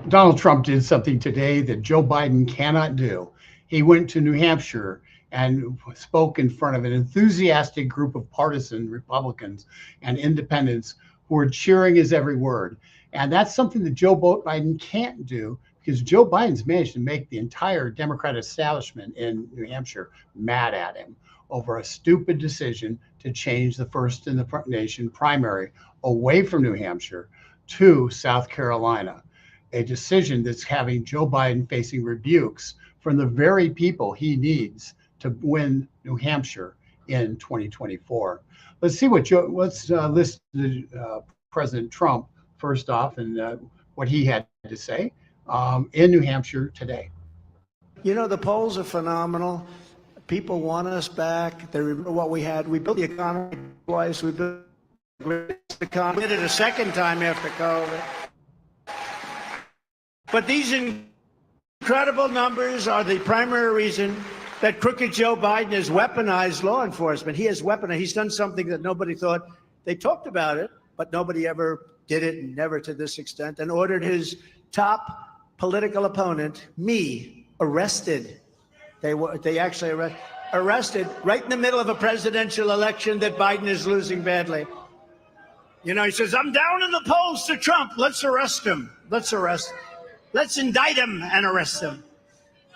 Donald Trump did something today that Joe Biden cannot do. He went to New Hampshire and spoke in front of an enthusiastic group of partisan Republicans and independents who were cheering his every word. And that's something that Joe Biden can't do because Joe Biden's managed to make the entire Democratic establishment in New Hampshire mad at him over a stupid decision to change the first in the nation primary away from New Hampshire to South Carolina, a decision that's having Joe Biden facing rebukes from the very people he needs to win New Hampshire in 2024. Let's see what let's listen to President Trump first off and what he had to say in New Hampshire today. You know, the polls are phenomenal. People want us back. They remember what we had. We built the economy twice. We built the economy. We did it a second time after COVID. But these incredible numbers are the primary reason that crooked Joe Biden has weaponized law enforcement. He has weaponized. He's done something that nobody thought. They talked about it, but nobody ever did it, and never to this extent, and ordered his top political opponent, me, arrested. They actually arrested right in the middle of a presidential election that Biden is losing badly. You know, he says, I'm down in the polls to Trump. Let's arrest him. Let's indict him and arrest him.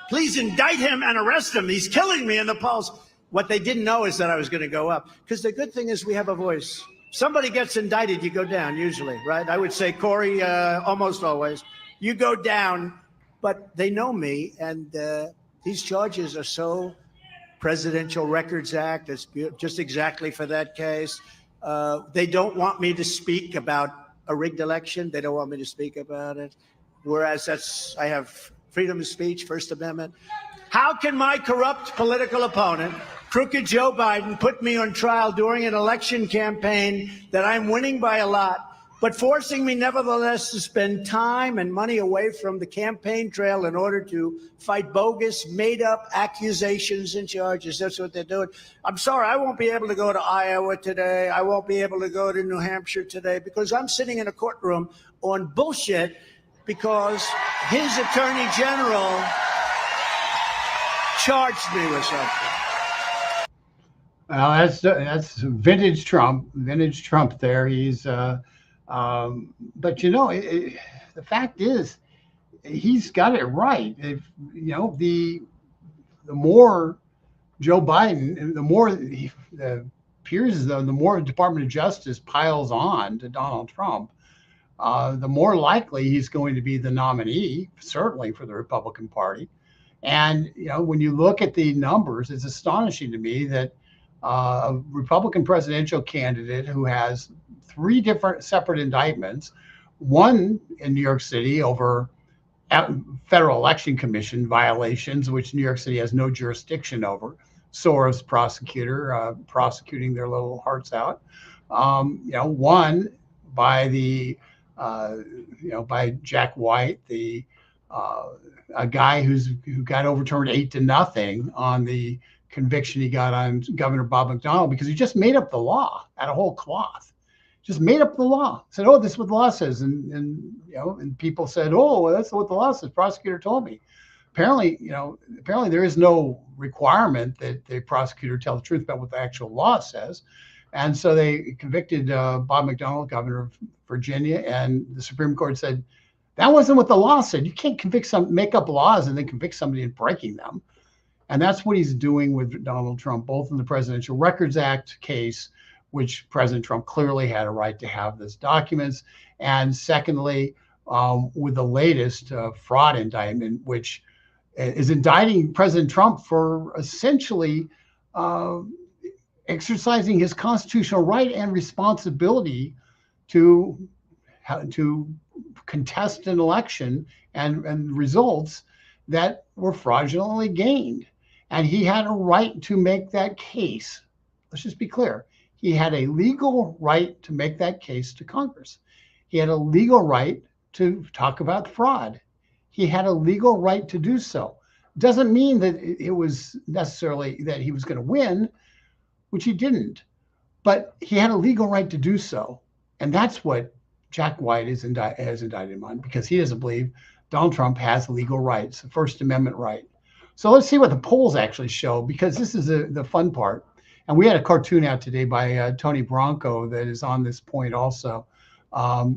Please indict him and arrest him. He's killing me in the polls. What they didn't know is that I was going to go up. Because the good thing is we have a voice. Somebody gets indicted, you go down usually, right? I would say Corey, almost always. You go down, but they know me. And these charges are so Presidential Records Act. It's just exactly for that case. They don't want me to speak about a rigged election. They don't want me to speak about it. Whereas I have freedom of speech, First Amendment. How can my corrupt political opponent, crooked Joe Biden, put me on trial during an election campaign that I'm winning by a lot, but forcing me nevertheless to spend time and money away from the campaign trail in order to fight bogus, made-up accusations and charges? That's what they're doing. I'm sorry, I won't be able to go to Iowa today. I won't be able to go to New Hampshire today because I'm sitting in a courtroom on bullshit because his attorney general charged me with something. Well, that's vintage Trump there. He's, but you know, the fact is, he's got it right. If you know, the more Joe Biden, the more it appears as though the more the Department of Justice piles on to Donald Trump, the more likely he's going to be the nominee, certainly for the Republican Party. And you know, when you look at the numbers, it's astonishing to me that a Republican presidential candidate who has 3 different separate indictments, one in New York City over Federal Election Commission violations, which New York City has no jurisdiction over, Soros prosecutor prosecuting their little hearts out. You know, one by the by Jack White, the a guy who got overturned 8-0 on the conviction he got on Governor Bob McDonnell because he just made up the law out of whole cloth. Just made up the law. Said, "Oh, this is what the law says," and you know, and people said, "Oh, well, that's what the law says." Prosecutor told me. Apparently, you know, there is no requirement that the prosecutor tell the truth about what the actual law says, and so they convicted Bob McDonnell, governor of Virginia, and the Supreme Court said that wasn't what the law said. You can't make up laws and then convict somebody in breaking them. And that's what he's doing with Donald Trump, both in the Presidential Records Act case, which President Trump clearly had a right to have those documents, and secondly, with the latest fraud indictment, which is indicting President Trump for essentially exercising his constitutional right and responsibility to contest an election and results that were fraudulently gained. And he had a right to make that case. Let's just be clear. He had a legal right to make that case to Congress. He had a legal right to talk about fraud. He had a legal right to do so. Doesn't mean that it was necessarily that he was going to win, which he didn't, but he had a legal right to do so. And that's what Jack White has indicted him on, because he doesn't believe Donald Trump has legal rights, the First Amendment right. So let's see what the polls actually show, because this is the fun part. And we had a cartoon out today by Tony Bronco that is on this point also,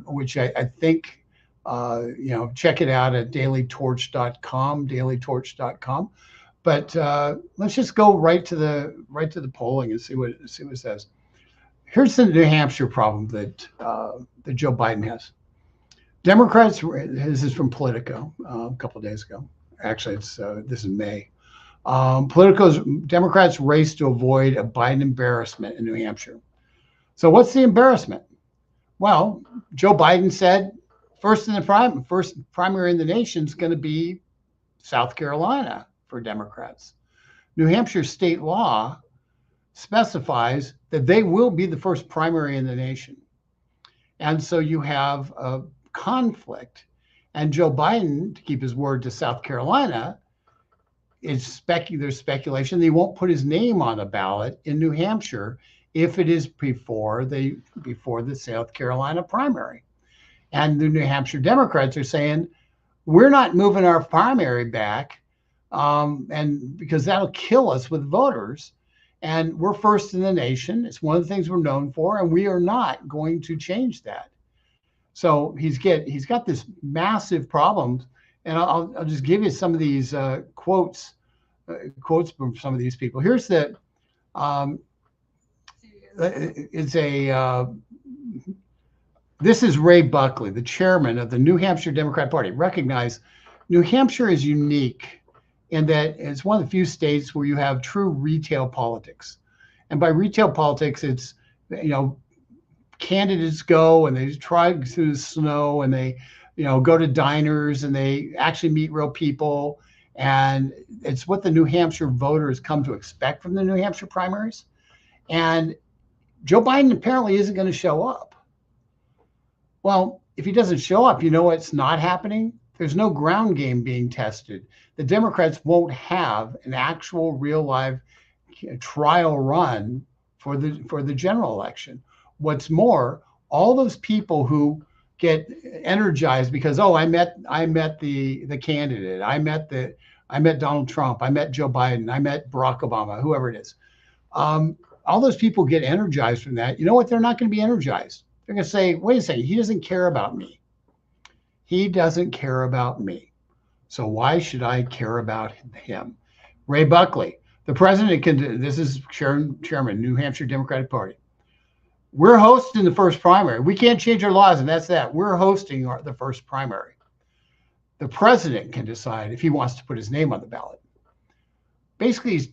which I think, check it out at dailytorch.com. But let's just go right to the polling and see what it says. Here's the New Hampshire problem that Joe Biden has. Democrats, this is from Politico a couple of days ago. Actually, this is May. Democrats race to avoid a Biden embarrassment in New Hampshire. So what's the embarrassment? Well, Joe Biden said first primary in the nation is going to be South Carolina for Democrats. New Hampshire state law specifies that they will be the first primary in the nation. And so you have a conflict. And Joe Biden, to keep his word to South Carolina, there's speculation that he won't put his name on a ballot in New Hampshire if it is before the South Carolina primary. And the New Hampshire Democrats are saying, we're not moving our primary back, and because that'll kill us with voters. And we're first in the nation. It's one of the things we're known for, and we are not going to change that. So he's got this massive problem, and I'll just give you some of these quotes from some of these people. Here's this is Ray Buckley, the chairman of the New Hampshire Democrat Party. Recognize New Hampshire is unique in that it's one of the few states where you have true retail politics. And by retail politics, it's, candidates go and they drive through the snow and they, go to diners and they actually meet real people. And it's what the New Hampshire voters come to expect from the New Hampshire primaries. And Joe Biden apparently isn't going to show up. Well, if he doesn't show up, you know what's not happening? There's no ground game being tested. The Democrats won't have an actual real live trial run for the general election. What's more, all those people who get energized because, I met the candidate, I met Donald Trump, I met Joe Biden, I met Barack Obama, whoever it is. All those people get energized from that. You know what? They're not going to be energized. They're going to say, wait a second, he doesn't care about me. He doesn't care about me. So why should I care about him? Ray Buckley, the president this is chairman, New Hampshire Democratic Party. We're hosting the first primary. We can't change our laws, and that's that. We're hosting the first primary. The president can decide if he wants to put his name on the ballot. Basically, he's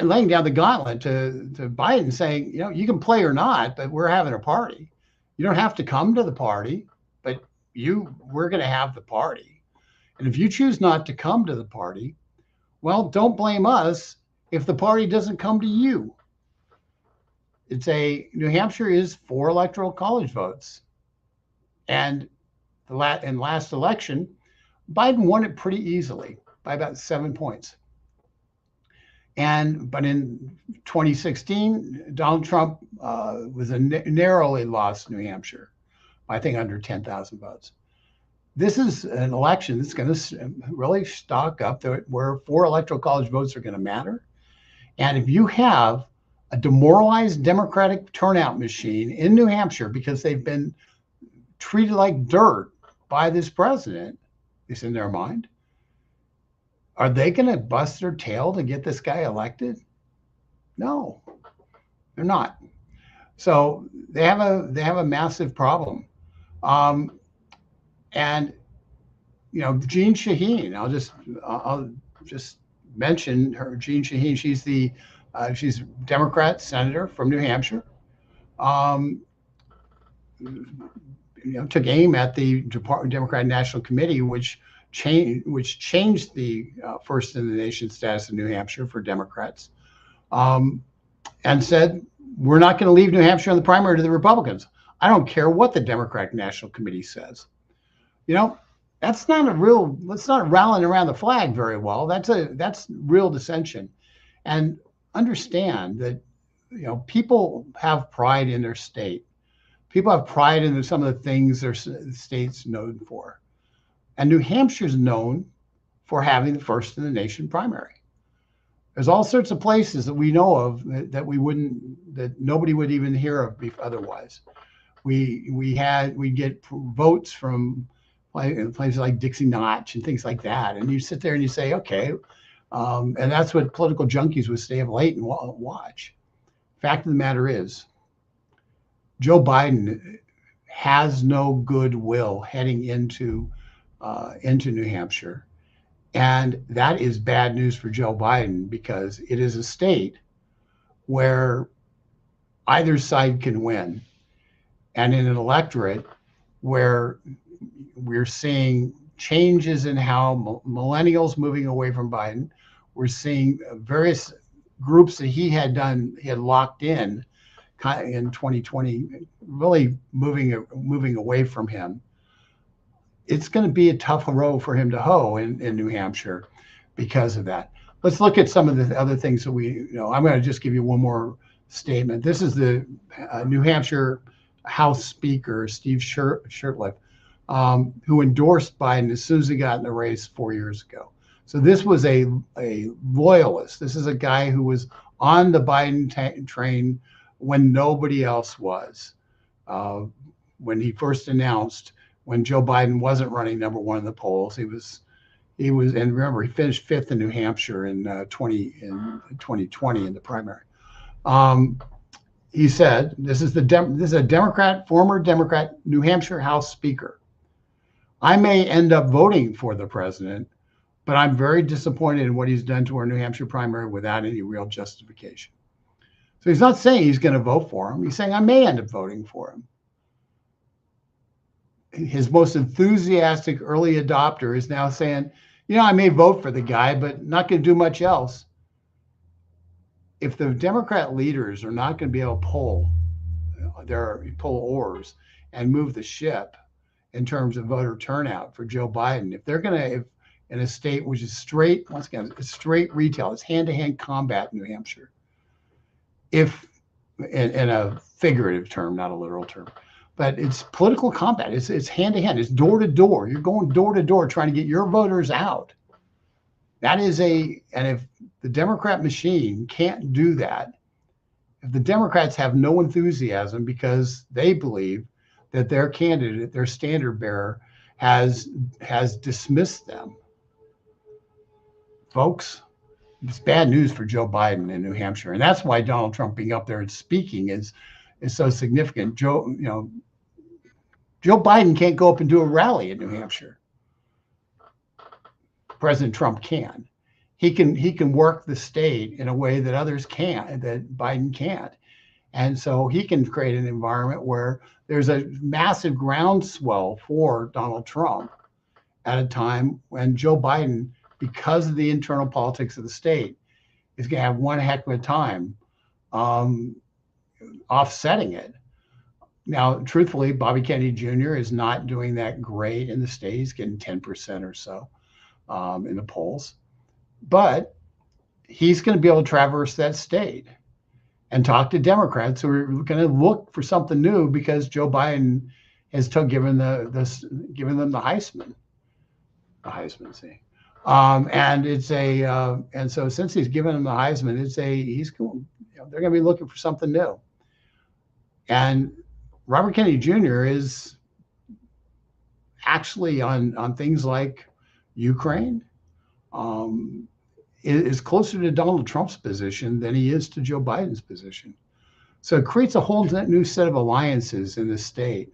laying down the gauntlet to Biden, saying, you can play or not, but we're having a party. You don't have to come to the party, but we're going to have the party. And if you choose not to come to the party, well, don't blame us if the party doesn't come to you. New Hampshire is 4 electoral college votes. And in last election, Biden won it pretty easily by about 7 points. But in 2016, Donald Trump narrowly lost New Hampshire, I think under 10,000 votes. This is an election that's going to really stock up where 4 electoral college votes are going to matter. And if you have a demoralized Democratic turnout machine in New Hampshire because they've been treated like dirt by this president, is in their mind, are they going to bust their tail to get this guy elected? No, they're not. So they have a massive problem. And Jeanne Shaheen, I'll just mention her. Jeanne Shaheen, she's a Democrat senator from New Hampshire. Took aim at the Democratic National Committee, which changed the first in the nation status of New Hampshire for Democrats, and said, we're not going to leave New Hampshire in the primary to the Republicans. I don't care what the Democratic National Committee says. That's not rallying around the flag very well. That's real dissension. And understand that, people have pride in their state. People have pride in some of the things their state's known for. And New Hampshire is known for having the first in the nation primary. There's all sorts of places that we know of that nobody would even hear of otherwise. We get votes from places like Dixie Notch and things like that, and you sit there and you say, okay, and that's what political junkies would stay up late and watch. Fact of the matter is, Joe Biden has no goodwill heading into New Hampshire. And that is bad news for Joe Biden, because it is a state where either side can win. And in an electorate where we're seeing changes in how millennials moving away from Biden, we're seeing various groups that he had locked in 2020, really moving away from him. It's going to be a tough row for him to hoe in New Hampshire because of that. Let's look at some of the other things that I'm going to just give you one more statement. This is the New Hampshire House Speaker, Steve Shurtleff, who endorsed Biden as soon as he got in the race 4 years ago. So this was a loyalist. This is a guy who was on the Biden train when nobody else was. When he first announced, when Joe Biden wasn't running number one in the polls, he was, and remember, he finished fifth in New Hampshire in 2020 in the primary. He said, this is a Democrat, former Democrat, New Hampshire House Speaker. I may end up voting for the president, but I'm very disappointed in what he's done to our New Hampshire primary without any real justification. So he's not saying he's going to vote for him. He's saying I may end up voting for him. His most enthusiastic early adopter is now saying, I may vote for the guy, but not going to do much else. If the Democrat leaders are not going to be able to pull oars and move the ship in terms of voter turnout for Joe Biden, if they're going to, in a state which is straight, once again, it's straight retail, it's hand-to-hand combat in New Hampshire, if in a figurative term, not a literal term, but it's political combat. It's hand to hand. It's door to door. You're going door to door trying to get your voters out. And if the Democrat machine can't do that, if the Democrats have no enthusiasm because they believe that their candidate, their standard bearer, has dismissed them, folks, it's bad news for Joe Biden in New Hampshire. And that's why Donald Trump being up there and speaking is so significant. Joe Biden can't go up and do a rally in New Hampshire. President Trump can. He can work the state in a way that others can't, that Biden can't. And so he can create an environment where there's a massive groundswell for Donald Trump at a time when Joe Biden, because of the internal politics of the state, is going to have one heck of a time offsetting it. Now, truthfully, Bobby Kennedy Jr. is not doing that great in the state. He's getting 10% or so in the polls. But he's going to be able to traverse that state and talk to Democrats who are going to look for something new because Joe Biden has given them the Heisman. The Heisman, see. And so since he's given them the Heisman, they're going to be looking for something new. And Robert Kennedy Jr. is actually on things like Ukraine, is closer to Donald Trump's position than he is to Joe Biden's position. So it creates a whole new set of alliances in the state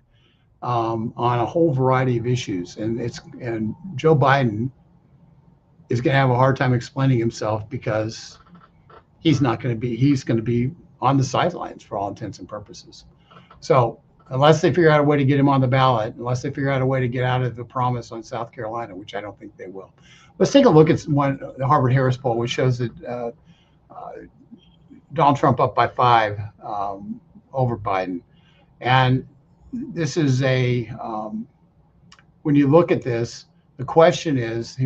on a whole variety of issues. And Joe Biden is going to have a hard time explaining himself because he's going to be on the sidelines for all intents and purposes. So unless they figure out a way to get him on the ballot, unless they figure out a way to get out of the promise on South Carolina, which I don't think they will. Let's take a look at the Harvard-Harris poll, which shows that Donald Trump up by 5 over Biden. And this is when you look at this, the question is,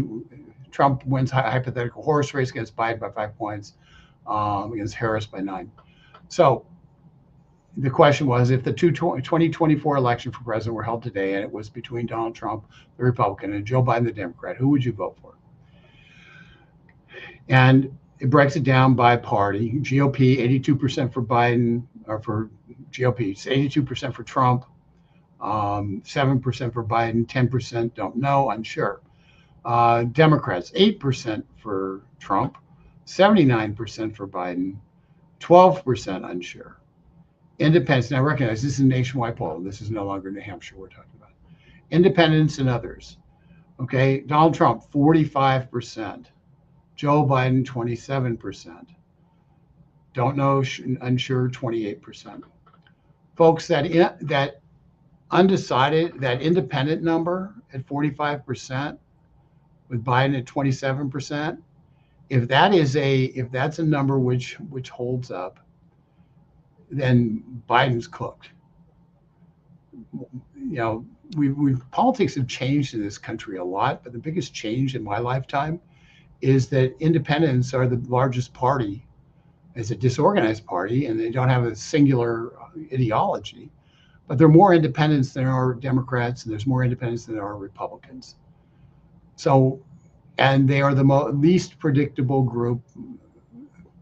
Trump wins hypothetical horse race against Biden by 5 points, against Harris by 9. So the question was, if the 2024 election for president were held today and it was between Donald Trump, the Republican, and Joe Biden, the Democrat, who would you vote for? And it breaks it down by party. GOP, 82% for Biden, or for GOP, 82% for Trump, 7% for Biden, 10% don't know, unsure. Democrats, 8% for Trump, 79% for Biden, 12% unsure. Independents, now recognize this is a nationwide poll. This is no longer New Hampshire we're talking about. Independents and others. Okay, Donald Trump, 45%. Joe Biden, 27%. Don't know, unsure, 28%. Folks, that undecided, that independent number at 45%, with Biden at 27%, if that's a number which holds up, then Biden's cooked. Politics have changed in this country a lot, but the biggest change in my lifetime is that independents are the largest party as a disorganized party, and they don't have a singular ideology, but there are more independents than there are Democrats, and there's more independents than there are Republicans. So, and they are the least predictable group.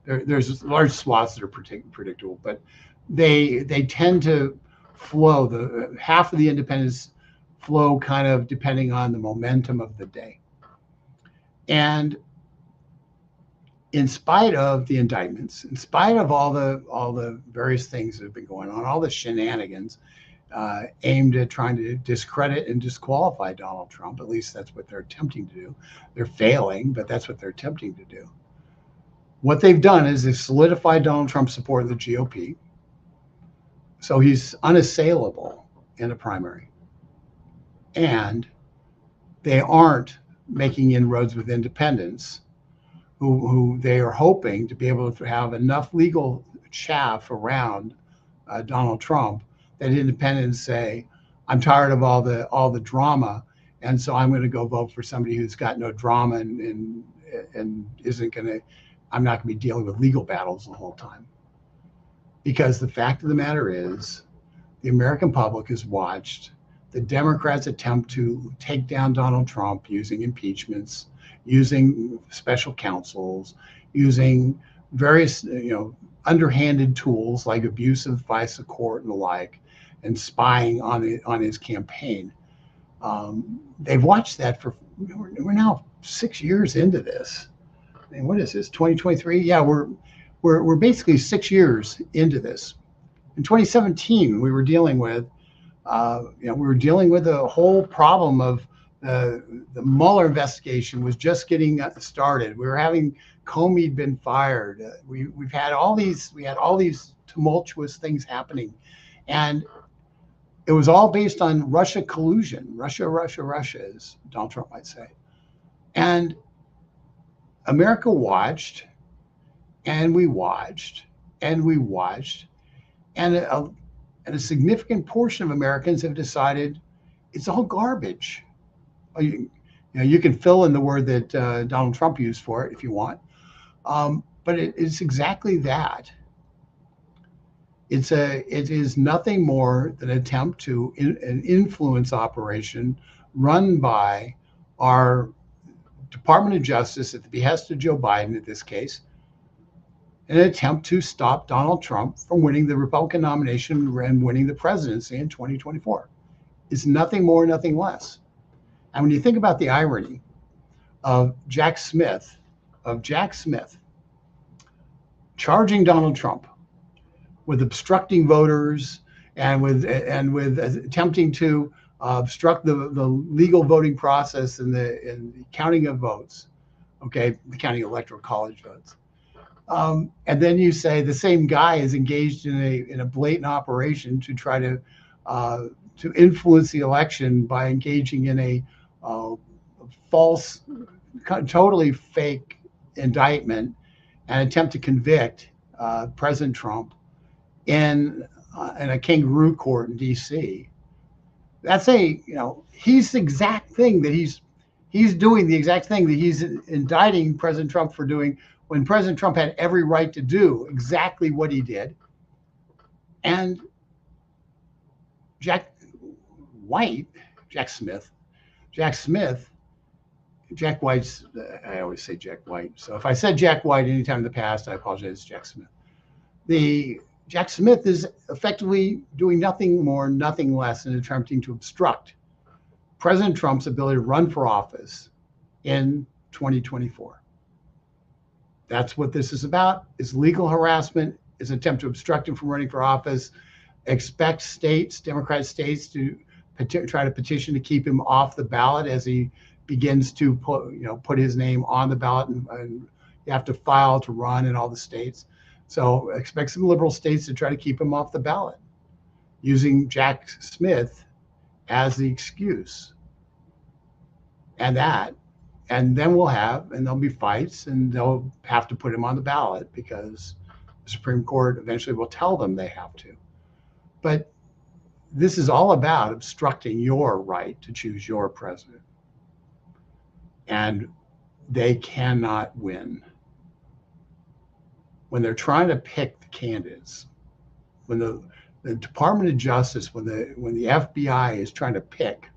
There's large swaths that are predictable, but they tend to flow. Half of the independents flow kind of depending on the momentum of the day. And in spite of the indictments, in spite of all the various things that have been going on, all the shenanigans aimed at trying to discredit and disqualify Donald Trump, at least that's what they're attempting to do. They're failing, but that's what they're attempting to do. What they've done is they've solidified Donald Trump's support of the GOP. So he's unassailable in a primary. And they aren't making inroads with independents who they are hoping to be able to have enough legal chaff around Donald Trump that independents say, I'm tired of all the drama, and so I'm going to go vote for somebody who's got no drama and isn't going to, I'm not going to be dealing with legal battles the whole time. Because the fact of the matter is, the American public has watched the Democrats attempt to take down Donald Trump using impeachments, using special counsels, using various underhanded tools like abuse of FISA court and the like, and spying on his campaign. They've watched that for, we're now 6 years into this. I mean, what is this, 2023? Yeah, we're basically 6 years into this. In 2017, we were dealing with a whole problem of the Mueller investigation was just getting started. We were having Comey been fired. We had all these tumultuous things happening, and it was all based on Russia collusion. Russia, as Donald Trump might say. And America watched, and we watched, and we watched, and a significant portion of Americans have decided it's all garbage. You can fill in the word that Donald Trump used for it if you want, but it's exactly that. It is nothing more than an attempt to an influence operation run by our Department of Justice at the behest of Joe Biden in this case, an attempt to stop Donald Trump from winning the Republican nomination and winning the presidency in 2024. It's nothing more, nothing less. And when you think about the irony of Jack Smith charging Donald Trump with obstructing voters and with attempting to obstruct the legal voting process and the counting of votes, the counting of electoral college votes. And then you say the same guy is engaged in a blatant operation to try to influence the election by engaging in a false, totally fake indictment and attempt to convict President Trump in a kangaroo court in D.C. That's he's the exact thing that he's doing the exact thing that he's indicting President Trump for doing when President Trump had every right to do exactly what he did. And Jack Smith, Jack White's, I always say Jack White. So if I said Jack White anytime in the past, I apologize, it's Jack Smith. Jack Smith is effectively doing nothing more, nothing less than attempting to obstruct President Trump's ability to run for office in 2024. That's what this is about. It's legal harassment. It's an attempt to obstruct him from running for office. Expect states, Democrat states, to try to petition to keep him off the ballot as he begins to put his name on the ballot, and you have to file to run in all the states. So expect some liberal states to try to keep him off the ballot, using Jack Smith as the excuse. And then there'll be fights, and they'll have to put him on the ballot because the Supreme Court eventually will tell them they have to. But this is all about obstructing your right to choose your president. And they cannot win. When they're trying to pick the candidates, when the Department of Justice, when the FBI is trying to pick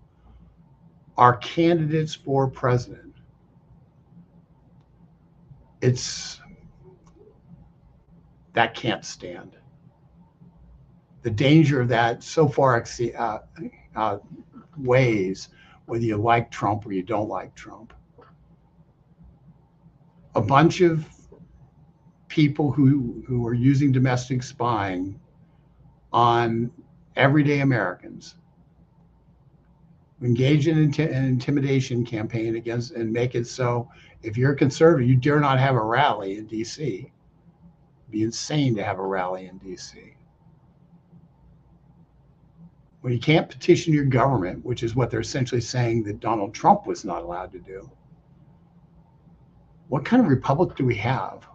our candidates for president, that can't stand. The danger of that so far outweighs whether you like Trump or you don't like Trump. A bunch of people who are using domestic spying on everyday Americans engage in an intimidation campaign against, and make it so if you're a conservative, you dare not have a rally in DC. It'd be insane to have a rally in DC. When you can't petition your government, which is what they're essentially saying that Donald Trump was not allowed to do, what kind of republic do we have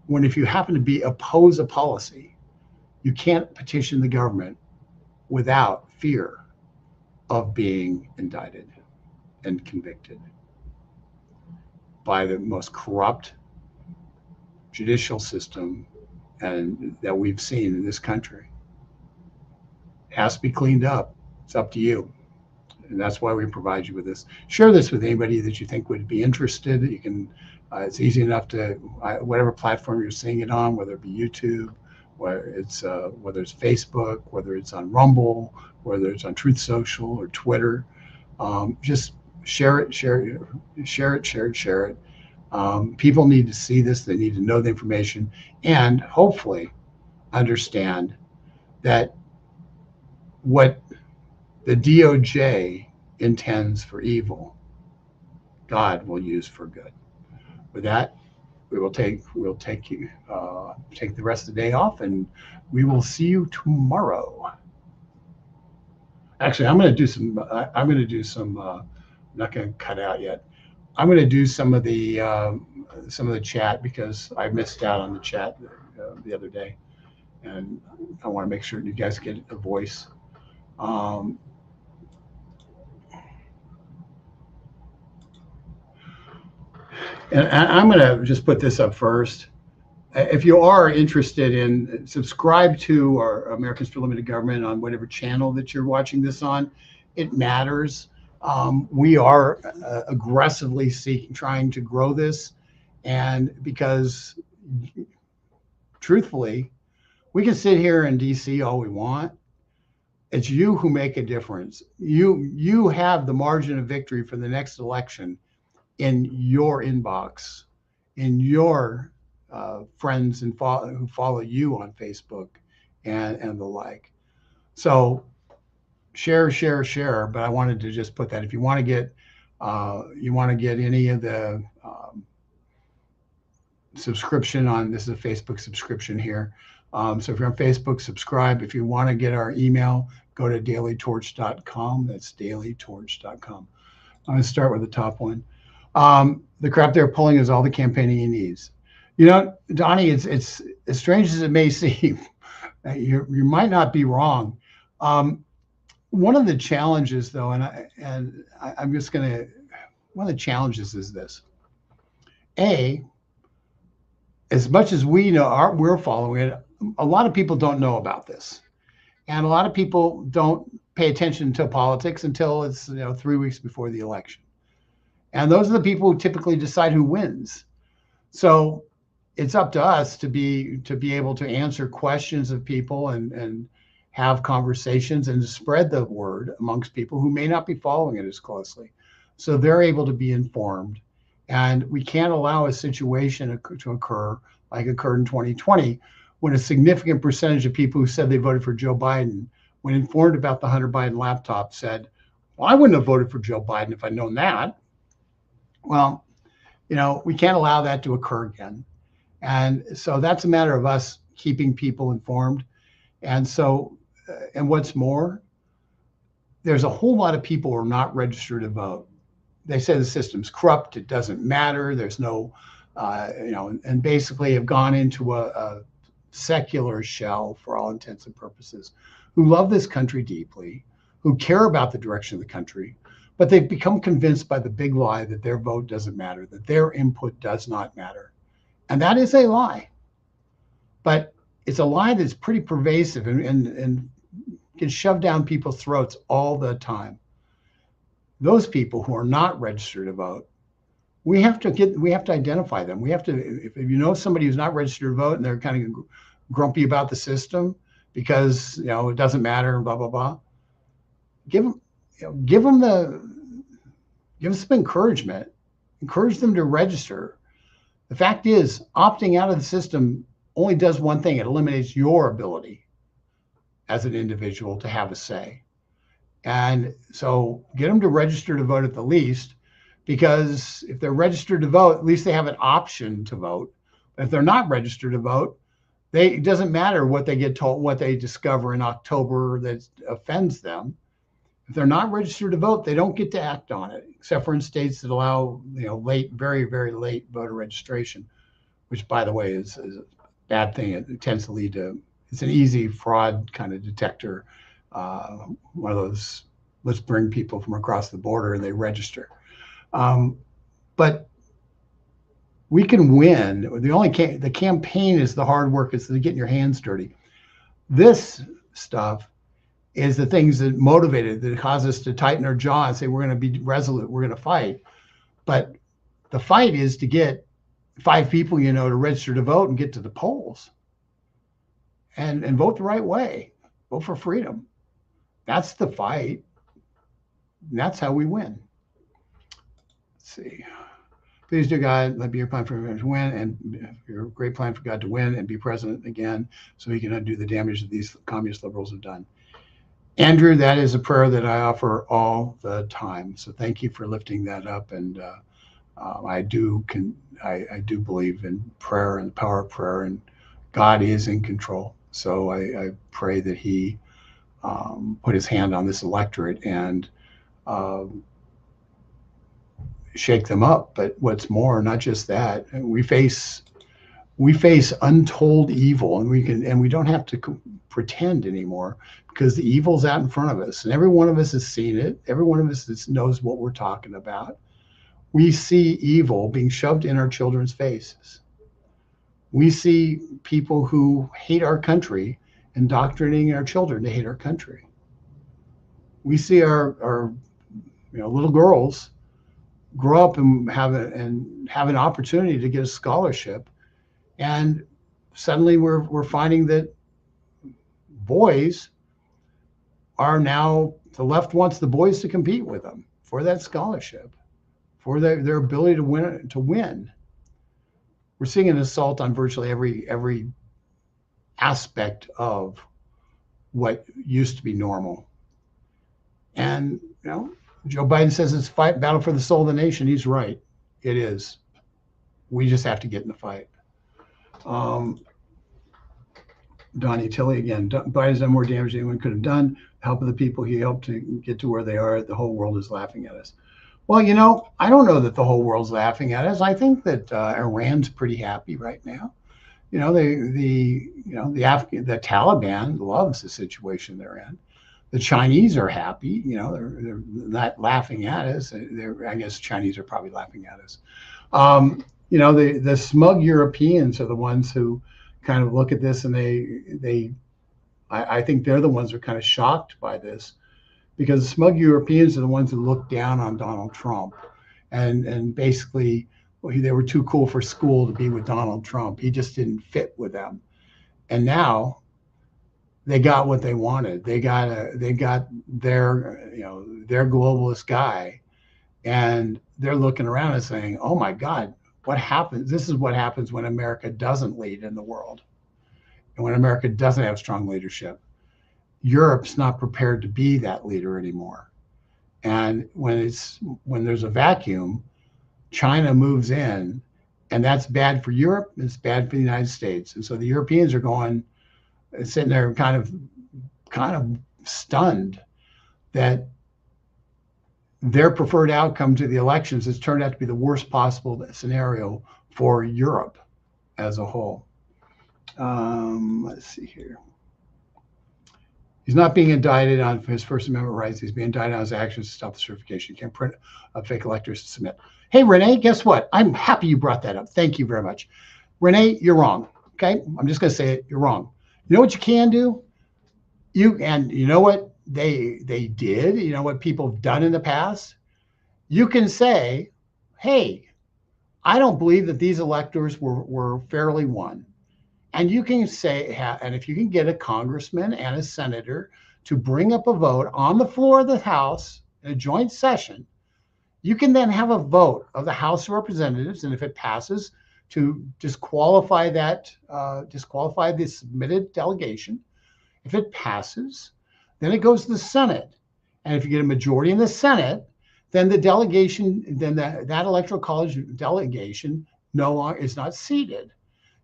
when, if you happen to oppose a policy, you can't petition the government without fear of being indicted and convicted by the most corrupt judicial system that we've seen in this country? It has to be cleaned up. It's up to you. And that's why we provide you with this. Share this with anybody that you think would be interested. You can, it's easy enough to, whatever platform you're seeing it on, whether it be YouTube, whether it's Facebook, whether it's on Rumble, whether it's on Truth Social or Twitter, just share it. People need to see this. They need to know the information and hopefully understand that what the DOJ intends for evil, God will use for good. With that, we'll take the rest of the day off, and we will see you tomorrow. Actually, I'm going to do some. I'm not going to cut out yet. I'm going to do some of the chat because I missed out on the chat the other day, and I want to make sure you guys get a voice. And I'm going to just put this up first. If you are interested in, subscribe to our Americans for Limited Government on whatever channel that you're watching this on. It matters. We are aggressively trying to grow this, and because truthfully, we can sit here in DC all we want. It's you who make a difference. You have the margin of victory for the next election in your inbox, in your friends and who follow you on Facebook and the like. So share. But I wanted to just put that if you want to get any of the subscription on, this is a Facebook subscription here. So if you're on Facebook, subscribe. If you want to get our email, go to dailytorch.com. That's dailytorch.com. I'm going to start with the top one. The crap they're pulling is all the campaigning he needs. You know, Donnie, it's as strange as it may seem. You might not be wrong. One of the challenges, though, I'm just going to, one of the challenges is this. As much as we know, we're following it, a lot of people don't know about this, and a lot of people don't pay attention to politics until it's 3 weeks before the election, and those are the people who typically decide who wins. So it's up to us to be able to answer questions of people and have conversations and to spread the word amongst people who may not be following it as closely, so they're able to be informed. And we can't allow a situation to occur like occurred in 2020, when a significant percentage of people who said they voted for Joe Biden, when informed about the Hunter Biden laptop, said, well, I wouldn't have voted for Joe Biden if I'd known that. Well, we can't allow that to occur again. And so that's a matter of us keeping people informed. And so, and what's more, there's a whole lot of people who are not registered to vote. They say the system's corrupt, it doesn't matter, there's no, and basically have gone into a secular shell for all intents and purposes, who love this country deeply, who care about the direction of the country, but they've become convinced by the big lie that their vote doesn't matter, that their input does not matter. And that is a lie. But it's a lie that's pretty pervasive and can shove down people's throats all the time. Those people who are not registered to vote, we have to identify them. We have to, if you know somebody who's not registered to vote and they're kind of grumpy about the system because it doesn't matter and blah blah blah, give them some encouragement. Encourage them to register. The fact is, opting out of the system only does one thing: it eliminates your ability as an individual to have a say. And so get them to register to vote at the least, because if they're registered to vote, at least they have an option to vote. But if they're not registered to vote, it doesn't matter what they get told, what they discover in October that offends them. If they're not registered to vote, they don't get to act on it, except for in states that allow late, very, very late voter registration, which, by the way, is a bad thing. It tends to lead to, it's an easy fraud kind of detector. One of those, let's bring people from across the border and they register. But we can win. The campaign is the hard work. It's the getting your hands dirty. This stuff is the things that motivated, that cause us to tighten our jaw and say, we're going to be resolute, we're going to fight. But the fight is to get 5 people, to register to vote and get to the polls and vote the right way, vote for freedom. That's the fight. And that's how we win. Let's see. Please, dear God, let be your plan for everyone to win, and your great plan for God to win and be president again, so he can undo the damage that these communist liberals have done. Andrew, that is a prayer that I offer all the time. So thank you for lifting that up. And I do believe in prayer and the power of prayer, and God is in control. So I pray that he put his hand on this electorate and shake them up. But what's more, not just that, we face untold evil, and we don't have to pretend anymore, because the evil's out in front of us, and every one of us has seen it. Every one of us knows what we're talking about. We see evil being shoved in our children's faces. We see people who hate our country indoctrinating our children to hate our country. We see our little girls grow up and have an opportunity to get a scholarship, and suddenly we're finding that boys are now, the left wants the boys to compete with them for that scholarship, for their ability to win. We're seeing an assault on virtually every aspect of what used to be normal. And Joe Biden says it's battle for the soul of the nation. He's right. It is. We just have to get in the fight. Donnie Tilley again. Biden's done more damage than anyone could have done. Helping the people he helped to get to where they are. The whole world is laughing at us. Well, I don't know that the whole world's laughing at us. I think that Iran's pretty happy right now. The Taliban loves the situation they're in. The Chinese are happy. They're not laughing at us. I guess Chinese are probably laughing at us. The smug Europeans are the ones who kind of look at this and I think they're the ones who are kind of shocked by this, because smug Europeans are the ones that look down on Donald Trump, and basically they were too cool for school to be with Donald Trump. He just didn't fit with them. And now they got what they wanted. They got their, their globalist guy, and they're looking around and saying, "Oh my God, what happens? This is what happens when America doesn't lead in the world, and when America doesn't have strong leadership. Europe's not prepared to be that leader anymore. And when there's a vacuum, China moves in, and that's bad for Europe. It's bad for the United States. And so the Europeans are sitting there kind of stunned that their preferred outcome to the elections has turned out to be the worst possible scenario for Europe as a whole. Let's see here. He's not being indicted on his First Amendment rights. He's being indicted on his actions to stop the certification. You can't print fake electors to submit. Hey, Renee, guess what? I'm happy you brought that up. Thank you very much. Renee, you're wrong. Okay? I'm just going to say it. You're wrong. You know what you can do? You know what they did? You know what people have done in the past? You can say, hey, I don't believe that these electors were fairly won. And you can say, and if you can get a congressman and a senator to bring up a vote on the floor of the House in a joint session, you can then have a vote of the House of Representatives, and if it passes, to disqualify the submitted delegation. If it passes, then it goes to the Senate. And if you get a majority in the Senate, then the delegation, then that electoral college delegation no longer is not seated.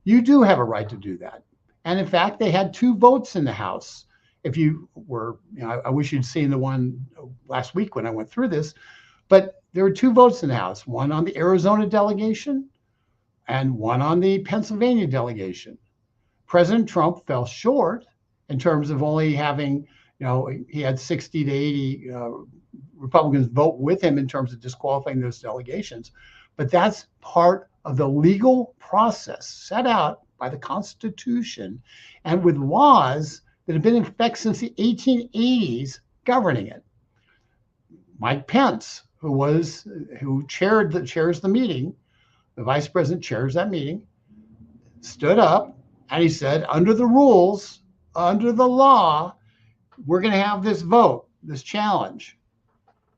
You do have a right to do that. And in fact, they had 2 votes in the House. If you were, I wish you'd seen the one last week when I went through this, but there were 2 votes in the House, one on the Arizona delegation and one on the Pennsylvania delegation. President Trump fell short in terms of only having, he had 60 to 80 Republicans vote with him in terms of disqualifying those delegations. But that's part of the legal process set out by the Constitution and with laws that have been in effect since the 1880s governing it. Mike Pence, who chairs the meeting, the vice president chairs that meeting, stood up and he said, under the rules, under the law, we're going to have this vote, this challenge.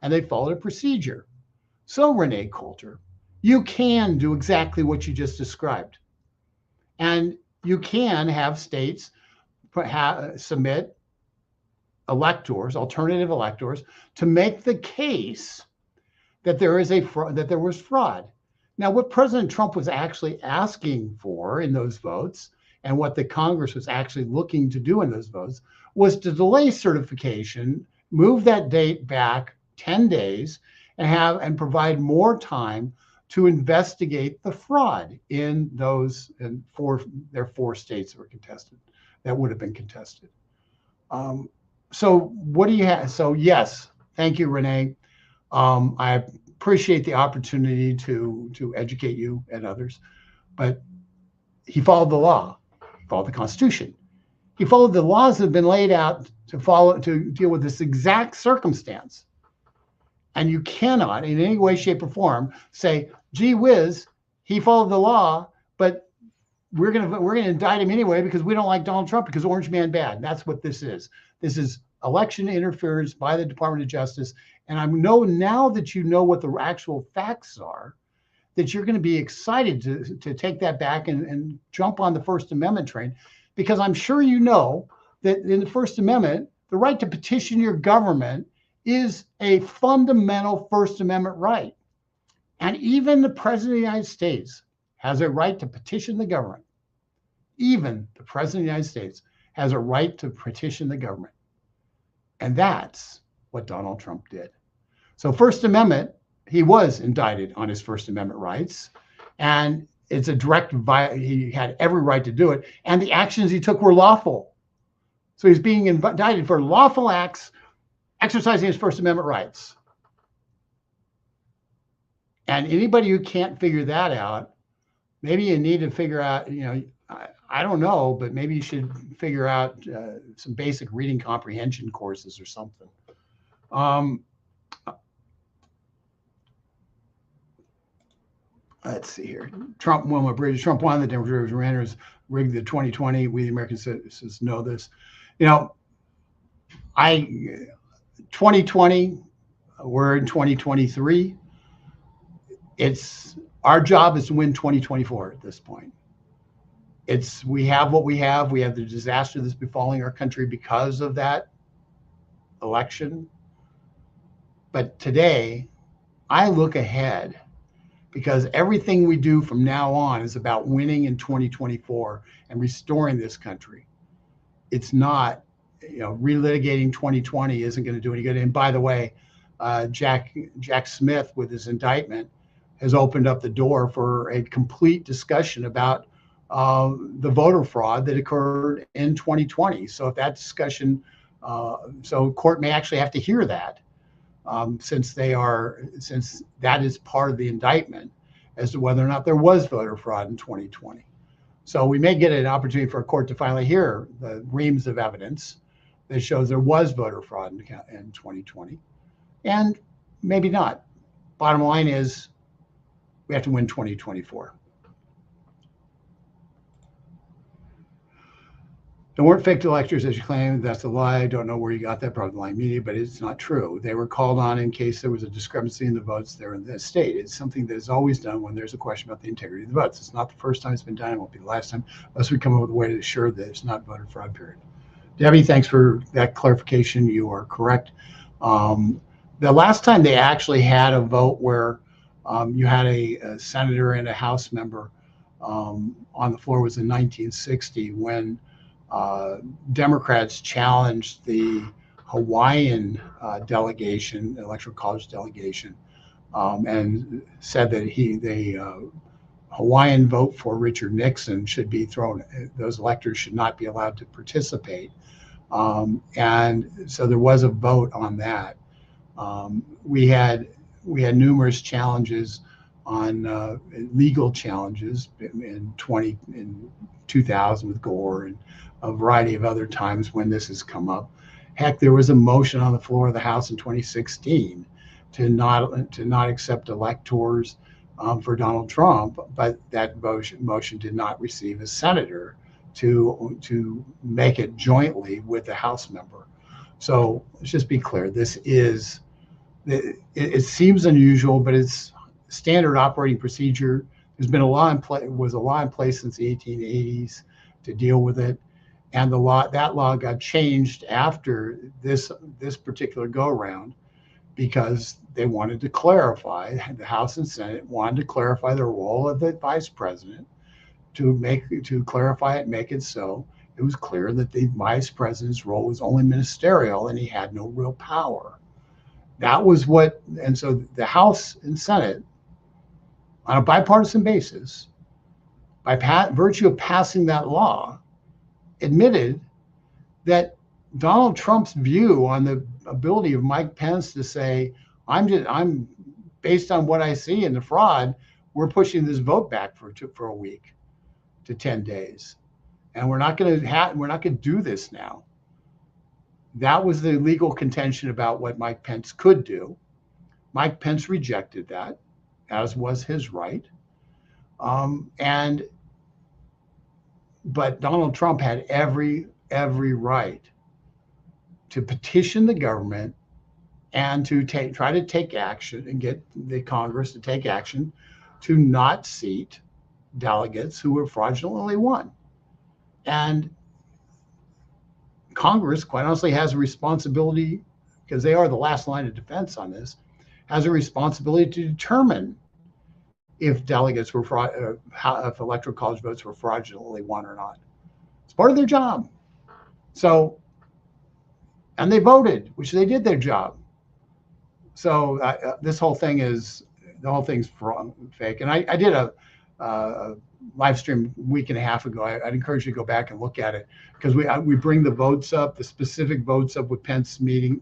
And they followed a procedure. So, Renee Coulter, you can do exactly what you just described. And you can have states submit alternative electors, to make the case that there was fraud. Now, what President Trump was actually asking for in those votes, and what the Congress was actually looking to do in those votes, was to delay certification, move that date back 10 days, and provide more time to investigate the fraud in those there are 4 states that were contested, that would have been contested. So what do you have? So yes, thank you, Renee. I appreciate the opportunity to educate you and others, but he followed the law, he followed the Constitution. He followed the laws that have been laid out to deal with this exact circumstance. And you cannot, in any way, shape, or form, say, "Gee whiz, he followed the law, but we're gonna indict him anyway because we don't like Donald Trump because Orange Man bad." That's what this is. This is election interference by the Department of Justice. And I know now that you know what the actual facts are, that you're going to be excited to take that back and jump on the First Amendment train, because I'm sure you know that in the First Amendment, the right to petition your government is a fundamental First Amendment right. And even the President of the United States has a right to petition the government. Even the President of the United States has a right to petition the government. And that's what Donald Trump did. So First Amendment, he was indicted on his First Amendment rights. And it's a direct, he had every right to do it. And the actions he took were lawful. So he's being indicted for lawful acts, exercising his First Amendment rights. And anybody who can't figure that out, maybe you need to figure out, I don't know, but maybe you should figure out some basic reading comprehension courses or something. Let's see here. Trump won with British. Trump won. The Democrats ran rigged the 2020. We, the American citizens, know this. 2020, we're in 2023. It's our job is to win 2024 at this point. We have what we have. We have the disaster that's befalling our country because of that election. But today, I look ahead, because everything we do from now on is about winning in 2024 and restoring this country. It's not, relitigating 2020 isn't going to do any good. And by the way, Jack Smith, with his indictment, has opened up the door for a complete discussion about the voter fraud that occurred in 2020. So if that discussion, so court may actually have to hear that, since that is part of the indictment as to whether or not there was voter fraud in 2020. So we may get an opportunity for a court to finally hear the reams of evidence that shows there was voter fraud in 2020, and maybe not. Bottom line is we have to win 2024. There weren't fake electors, as you claim. That's a lie. I don't know where you got that, probably lying media, but it's not true. They were called on in case there was a discrepancy in the votes there in the state. It's something that is always done when there's a question about the integrity of the votes. It's not the first time it's been done. It won't be the last time, unless we come up with a way to assure that it's not voter fraud, period. Debbie, thanks for that clarification. You are correct. The last time they actually had a vote where you had a senator and a House member on the floor was in 1960, when Democrats challenged the Hawaiian delegation, electoral college delegation, and said that the Hawaiian vote for Richard Nixon should be thrown. Those electors should not be allowed to participate. And so there was a vote on that. We had numerous challenges on legal challenges in 2000 with Gore, and a variety of other times when this has come up. Heck, there was a motion on the floor of the House in 2016 to not accept electors for Donald Trump, but that motion did not receive a senator to make it jointly with the House member. So let's just be clear. This is, it seems unusual, but it's standard operating procedure. There's been a law in place since the 1880s to deal with it, and that law got changed after this particular go around, because they wanted to clarify, the House and Senate wanted to clarify the role of the vice president, to clarify it, make it so it was clear that the vice president's role was only ministerial and he had no real power. That was and so the House and Senate, on a bipartisan basis, by virtue of passing that law, admitted that Donald Trump's view on the ability of Mike Pence to say, I'm based on what I see in the fraud, we're pushing this vote back for a week to 10 days. And we're not going to do this now. That was the legal contention about what Mike Pence could do. Mike Pence rejected that, as was his right. But Donald Trump had every right to petition the government and to try to take action and get the Congress to take action to not seat delegates who were fraudulently won. And Congress, quite honestly, has a responsibility, because they are the last line of defense on this, has a responsibility to determine if delegates were if electoral college votes were fraudulently won or not. It's part of their job. So, and they voted, which they did their job. So the whole thing's fake. And I did a live stream a week and a half ago. I'd encourage you to go back and look at it, because we bring the votes up, the specific votes up with Pence meeting,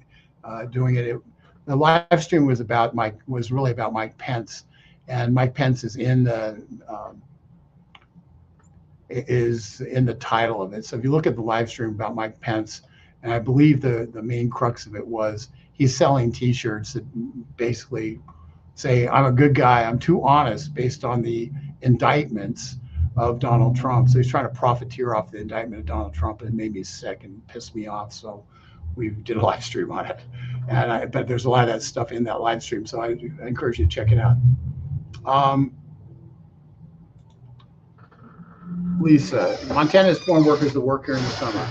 doing it. The live stream was really about Mike Pence, and Mike Pence is in the is in the title of it. So if you look at the live stream about Mike Pence, and I believe the main crux of it was he's selling T-shirts that basically say, I'm a good guy, I'm too honest, based on the indictments of Donald Trump. So he's trying to profiteer off the indictment of Donald Trump, and it made me sick and pissed me off. So we did a live stream on it. But there's a lot of that stuff in that live stream. So I encourage you to check it out. Lisa, Montana's foreign workers that work here in the summer.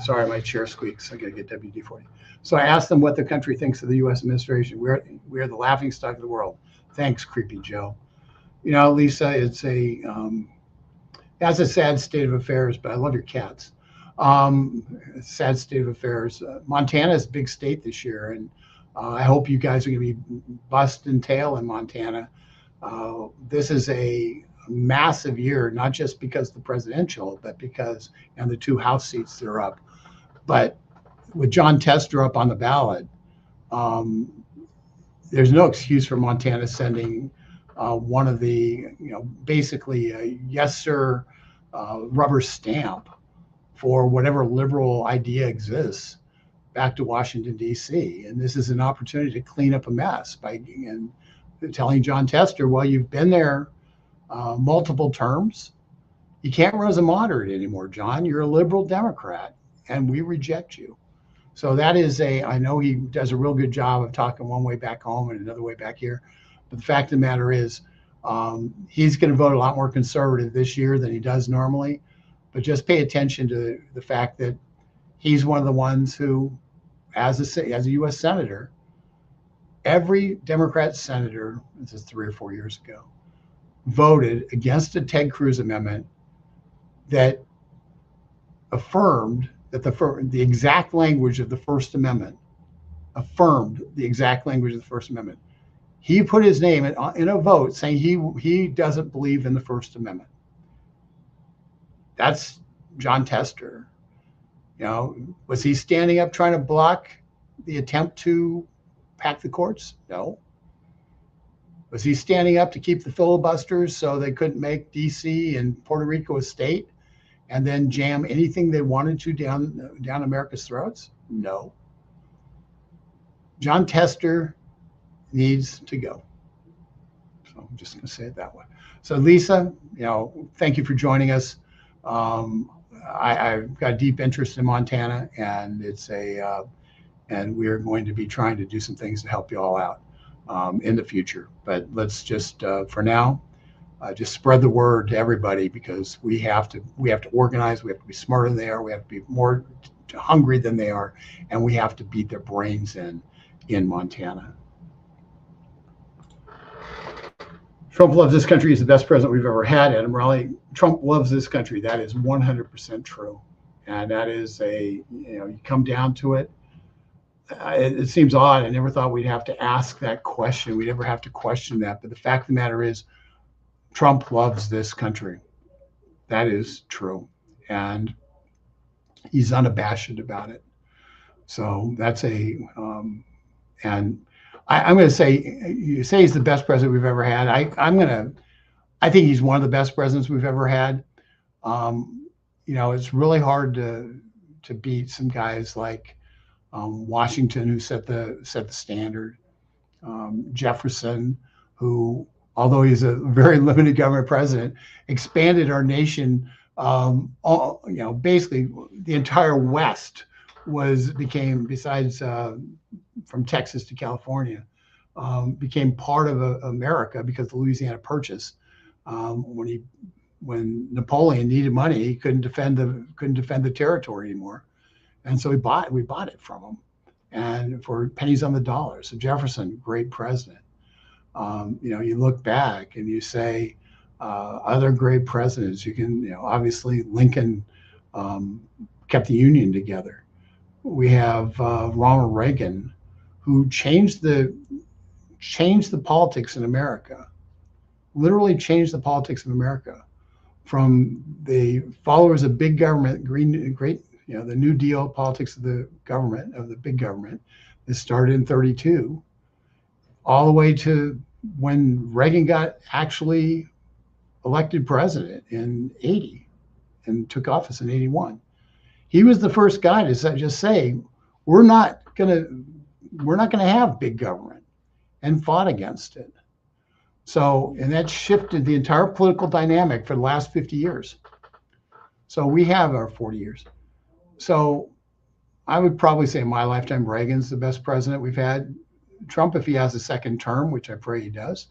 Sorry, my chair squeaks. I got to get WD-40. So I asked them what the country thinks of the U.S. administration. We're the laughingstock of the world. Thanks, Creepy Joe. You know, Lisa, it's that's a sad state of affairs, but I love your cats. Sad state of affairs. Montana is a big state this year, and I hope you guys are going to be busting tail in Montana. This is a massive year, not just because of the presidential, but because and the 2 House seats that are up. But with John Tester up on the ballot, there's no excuse for Montana sending one of the, basically a yes sir rubber stamp for whatever liberal idea exists back to Washington, D.C. And this is an opportunity to clean up a mess by telling John Tester, well, you've been there multiple terms. You can't run as a moderate anymore, John. You're a liberal Democrat, and we reject you. So that is I know he does a real good job of talking one way back home and another way back here. But the fact of the matter is, he's going to vote a lot more conservative this year than he does normally. But just pay attention to the fact that he's one of the ones who, as a U.S. senator, every Democrat senator, this is 3 or 4 years ago, voted against a Ted Cruz amendment that affirmed that the exact language of the First Amendment, affirmed the exact language of the First Amendment. He put his name in a vote saying he doesn't believe in the First Amendment. That's John Tester. Was he standing up trying to block the attempt to pack the courts? No. Was he standing up to keep the filibusters so they couldn't make D.C. and Puerto Rico a state and then jam anything they wanted to down America's throats? No. John Tester needs to go. So I'm just going to say it that way. So Lisa, thank you for joining us. I've got a deep interest in Montana, and and we're going to be trying to do some things to help you all out in the future. But let's just, for now, just spread the word to everybody, because we have to organize. We have to be smarter than they are. We have to be more hungry than they are, and we have to beat their brains in Montana. Trump loves this country. He's the best president we've ever had. Adam Raleigh. Trump loves this country. That is 100% true. And that is you come down to it. It seems odd. I never thought we'd have to ask that question. We never have to question that. But the fact of the matter is, Trump loves this country. That is true. And he's unabashed about it. So that's and I'm going to say, you say he's the best president we've ever had. I think he's one of the best presidents we've ever had. It's really hard to beat some guys like Washington, who set the standard. Jefferson, who, although he's a very limited government president, expanded our nation. Basically the entire West became, besides from Texas to California, became part of America because of the Louisiana Purchase. When Napoleon needed money, he couldn't defend the territory anymore, and so we bought it from him, and for pennies on the dollar. So Jefferson, great president. You look back and you say other great presidents. You can, obviously Lincoln kept the Union together. We have Ronald Reagan, who changed the politics in America, literally changed the politics of America from the followers of big government, the New Deal politics of the big government that started in 1932, all the way to when Reagan got actually elected president in 1980. and took office in 81. He was the first guy to just say, we're not gonna have big government, and fought against it. So, and that shifted the entire political dynamic for the last 50 years. So we have our 40 years. So I would probably say in my lifetime, Reagan's the best president we've had. Trump, if he has a second term, which I pray he does,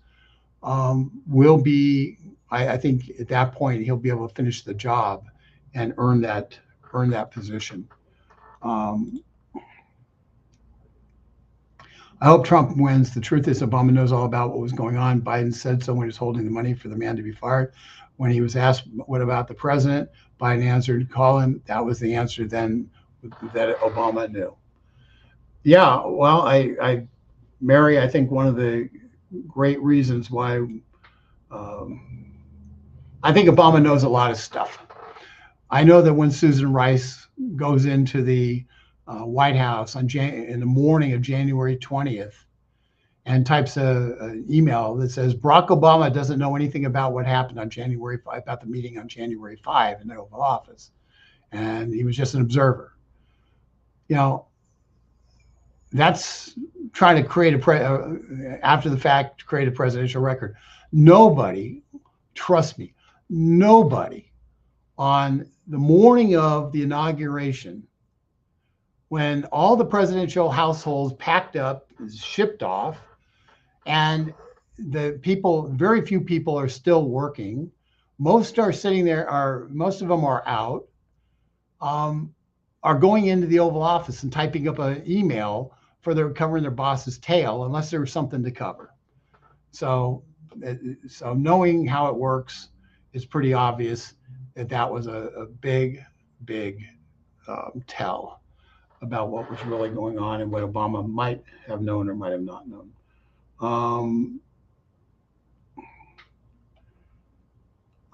will be, I think at that point, he'll be able to finish the job and earn that position. I hope Trump wins. The truth is, Obama knows all about what was going on. Biden said so when he was holding the money for the man to be fired. When he was asked, what about the president? Biden answered, call him. That was the answer then that Obama knew. Yeah, well, Mary, I think one of the great reasons why I think Obama knows a lot of stuff. I know that when Susan Rice goes into the White House in the morning of January 20th and types an email that says Barack Obama doesn't know anything about what happened on January 5, about the meeting on January 5 in the Oval Office, and he was just an observer. You know, that's trying to create after the fact, create a presidential record. Nobody, trust me, nobody on the morning of the inauguration, when all the presidential households packed up, shipped off, and the people, very few people are still working. Most are sitting there, most of them are out, are going into the Oval Office and typing up an email for covering their boss's tail, unless there was something to cover. So knowing how it works, it's pretty obvious that was a big tell about what was really going on and what Obama might have known or might have not known.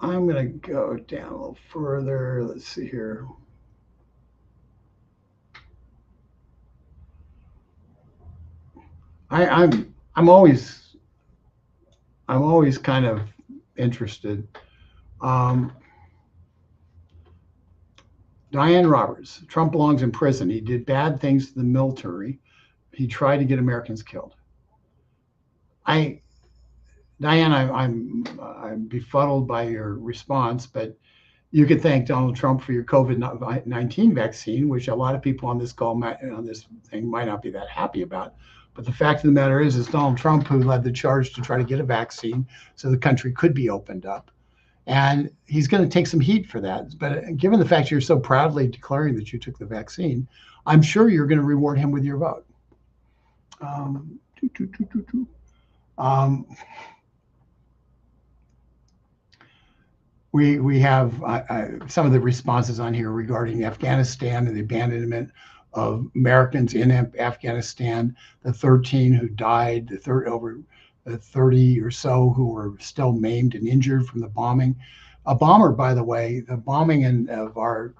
I'm going to go down a little further. Let's see here. I'm always kind of interested. Diane Roberts, Trump belongs in prison. He did bad things to the military. He tried to get Americans killed. Diane, I'm befuddled by your response, but you could thank Donald Trump for your COVID-19 vaccine, which a lot of people on this call, on this thing, might not be that happy about. But the fact of the matter is, it's Donald Trump who led the charge to try to get a vaccine so the country could be opened up. And he's going to take some heat for that. But given the fact you're so proudly declaring that you took the vaccine, I'm sure you're going to reward him with your vote. We have some of the responses on here regarding Afghanistan and the abandonment of Americans in Afghanistan, the 13 who died, over the 30 or so who were still maimed and injured from the bombing. A bomber, by the way, the bombing of our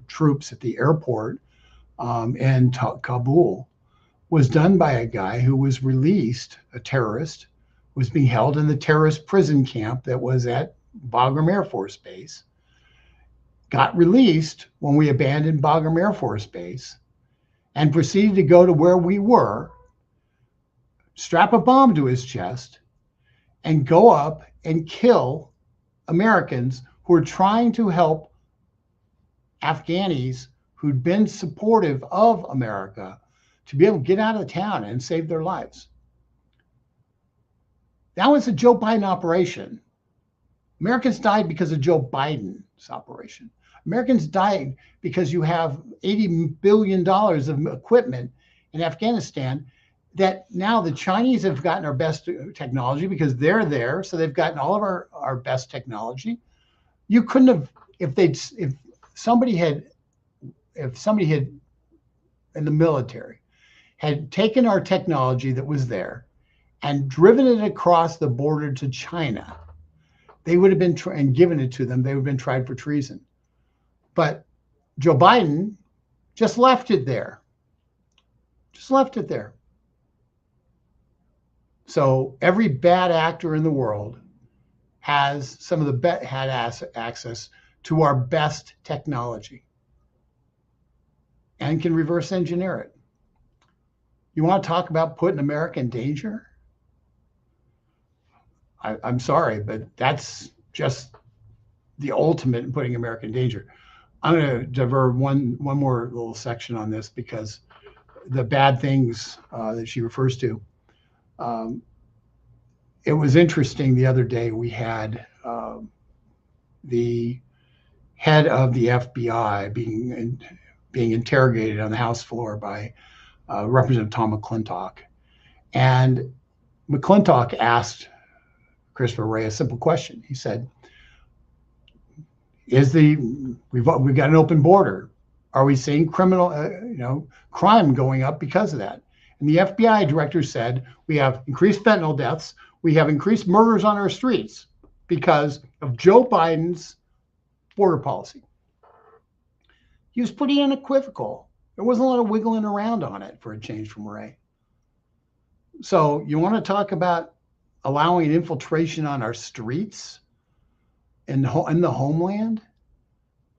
troops at the airport in Kabul was done by a guy who was released, a terrorist, was being held in the terrorist prison camp that was at Bagram Air Force Base, got released when we abandoned Bagram Air Force Base, and proceeded to go to where we were, strap a bomb to his chest, and go up and kill Americans who were trying to help Afghanis who'd been supportive of America to be able to get out of town and save their lives. That was a Joe Biden operation. Americans died because of Joe Biden's operation. Americans died because you have $80 billion of equipment in Afghanistan that now the Chinese have gotten our best technology because they're there. So they've gotten all of our best technology. You couldn't have, if somebody had in the military had taken our technology that was there and driven it across the border to China, they would have been, and given it to them, they would have been tried for treason. But Joe Biden just left it there. Just left it there. So every bad actor in the world has had access to our best technology and can reverse engineer it. You want to talk about putting America in danger? I'm sorry, but that's just the ultimate in putting America in danger. I'm going to divert one more little section on this because the bad things that she refers to. It was interesting the other day. We had the head of the FBI being interrogated on the House floor by Representative Tom McClintock, and McClintock asked Christopher Wray a simple question. He said, we've got an open border. Are we seeing crime going up because of that? And the FBI director said, we have increased fentanyl deaths. We have increased murders on our streets because of Joe Biden's border policy. He was pretty unequivocal. There wasn't a lot of wiggling around on it for a change from Wray. So you want to talk about allowing infiltration on our streets in the homeland?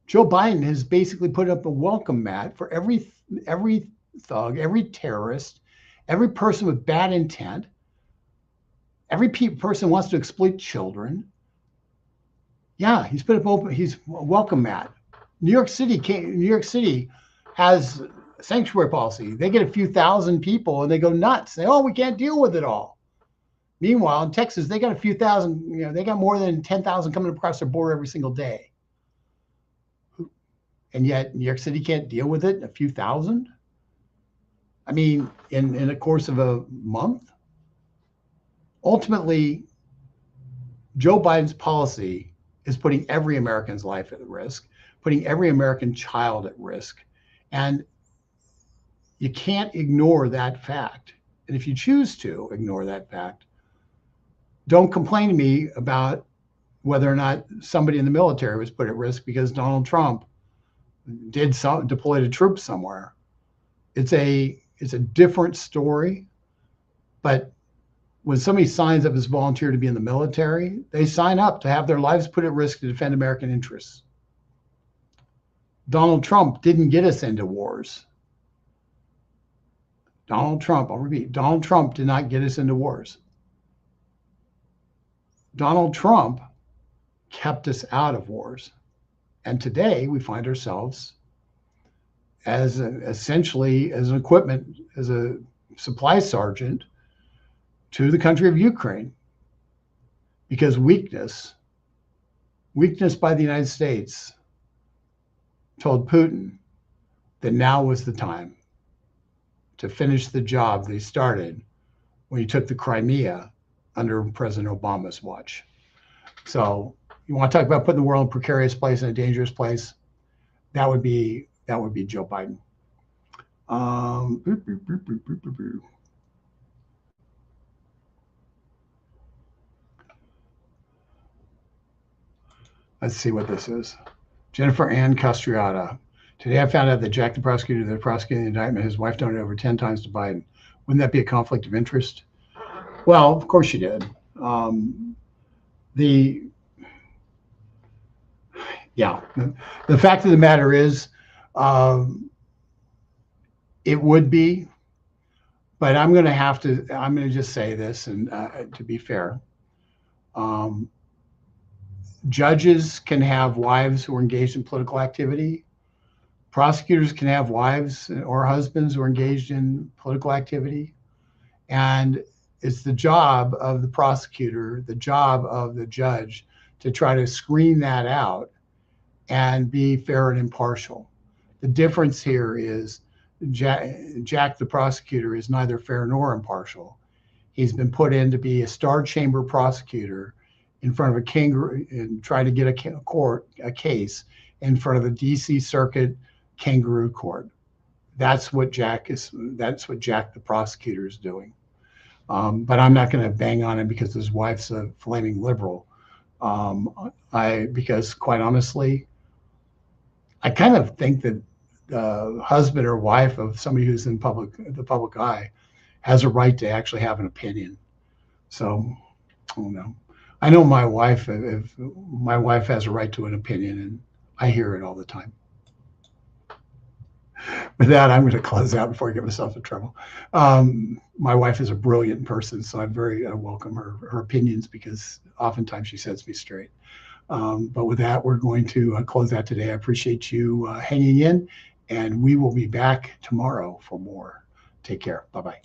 Joe Biden has basically put up a welcome mat for every thug, every terrorist, every person with bad intent, every person who wants to exploit children. Yeah, he's put up he's a welcome mat. New York City has a sanctuary policy. They get a few thousand people and they go nuts. They, we can't deal with it all. Meanwhile, in Texas, they got a few thousand, they got more than 10,000 coming across their border every single day. And yet New York City can't deal with it, a few thousand? I mean, in the course of a month? Ultimately, Joe Biden's policy is putting every American's life at risk, putting every American child at risk. And you can't ignore that fact. And if you choose to ignore that fact, don't complain to me about whether or not somebody in the military was put at risk because Donald Trump deployed a troop somewhere. It's a different story. But when somebody signs up as a volunteer to be in the military, they sign up to have their lives put at risk to defend American interests. Donald Trump didn't get us into wars. Donald Trump, I'll repeat, Donald Trump did not get us into wars. Donald Trump kept us out of wars. And today we find ourselves essentially as an equipment, as a supply sergeant to the country of Ukraine. Because weakness by the United States told Putin that now was the time to finish the job they started when he took the Crimea under President Obama's watch. So you want to talk about putting the world in a precarious place, in a dangerous place? That would be Joe Biden. Let's see what this is. Jennifer Ann Castriata. Today I found out that Jack the prosecutor that prosecuted the indictment, his wife donated over 10 times to Biden. Wouldn't that be a conflict of interest? Well, of course you did. The fact of the matter is, it would be, but I'm going to just say this, and to be fair, judges can have wives who are engaged in political activity. Prosecutors can have wives or husbands who are engaged in political activity. And it's the job of the prosecutor, the job of the judge to try to screen that out and be fair and impartial. The difference here is Jack the prosecutor is neither fair nor impartial. He's been put in to be a star chamber prosecutor in front of a kangaroo and trying to get a case in front of the DC Circuit kangaroo court. That's what Jack the prosecutor is doing. But I'm not going to bang on him because his wife's a flaming liberal. Because quite honestly, I kind of think that the husband or wife of somebody who's in the public eye has a right to actually have an opinion. So, I don't know. I know my wife. If my wife has a right to an opinion, and I hear it all the time. With that, I'm going to close out before I get myself in trouble. My wife is a brilliant person, so I very welcome her opinions, because oftentimes she sets me straight. But with that, we're going to close out today. I appreciate you hanging in, and we will be back tomorrow for more. Take care. Bye-bye.